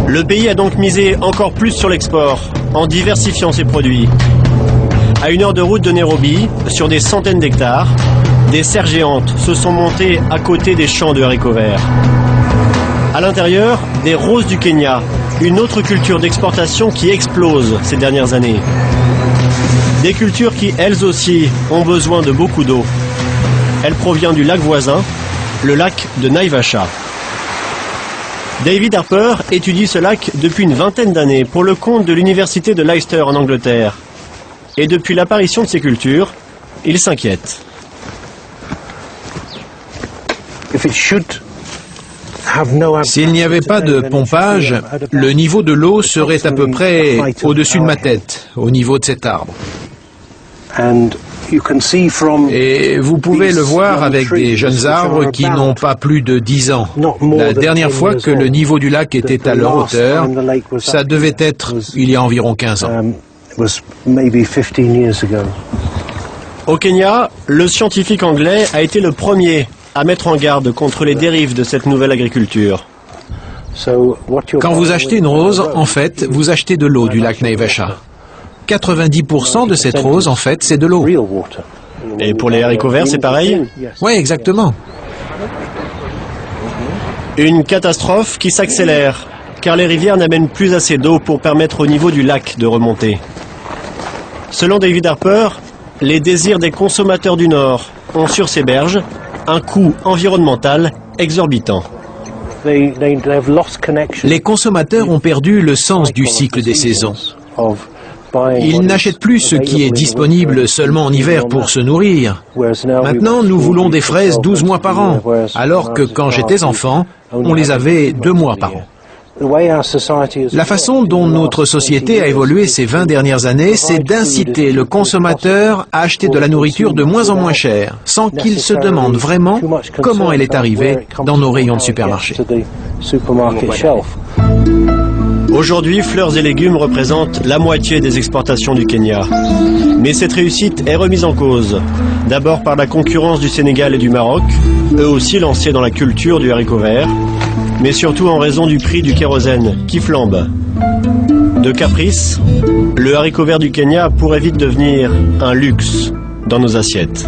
Le pays a donc misé encore plus sur l'export, en diversifiant ses produits. À 1 heure de route de Nairobi, sur des centaines d'hectares, des serres géantes se sont montées à côté des champs de haricots verts. À l'intérieur, des roses du Kenya, une autre culture d'exportation qui explose ces dernières années. Des cultures qui, elles aussi, ont besoin de beaucoup d'eau. Elle provient du lac voisin, le lac de Naivasha. David Harper étudie ce lac depuis une vingtaine d'années pour le compte de l'université de Leicester en Angleterre. Et depuis l'apparition de ces cultures, il s'inquiète. S'il n'y avait pas de pompage, le niveau de l'eau serait à peu près au-dessus de ma tête, au niveau de cet arbre. Et vous pouvez le voir avec des jeunes arbres qui n'ont pas plus de 10 ans. La dernière fois que le niveau du lac était à leur hauteur, ça devait être il y a environ 15 ans. Au Kenya, le scientifique anglais a été le premier à mettre en garde contre les dérives de cette nouvelle agriculture. Quand vous achetez une rose, en fait, vous achetez de l'eau du lac Naivasha. 90% de cette rose, en fait, c'est de l'eau. Et pour les haricots verts, c'est pareil? Oui, exactement. Une catastrophe qui s'accélère, car les rivières n'amènent plus assez d'eau pour permettre au niveau du lac de remonter. Selon David Harper, les désirs des consommateurs du Nord ont sur ces berges un coût environnemental exorbitant. Les consommateurs ont perdu le sens du cycle des saisons. Ils n'achètent plus ce qui est disponible seulement en hiver pour se nourrir. Maintenant, nous voulons des fraises 12 mois par an, alors que quand j'étais enfant, on les avait 2 mois par an. La façon dont notre société a évolué ces 20 dernières années, c'est d'inciter le consommateur à acheter de la nourriture de moins en moins chère, sans qu'il se demande vraiment comment elle est arrivée dans nos rayons de supermarché. Aujourd'hui, fleurs et légumes représentent la moitié des exportations du Kenya. Mais cette réussite est remise en cause. D'abord par la concurrence du Sénégal et du Maroc, eux aussi lancés dans la culture du haricot vert, mais surtout en raison du prix du kérosène qui flambe. De caprice, le haricot vert du Kenya pourrait vite devenir un luxe dans nos assiettes.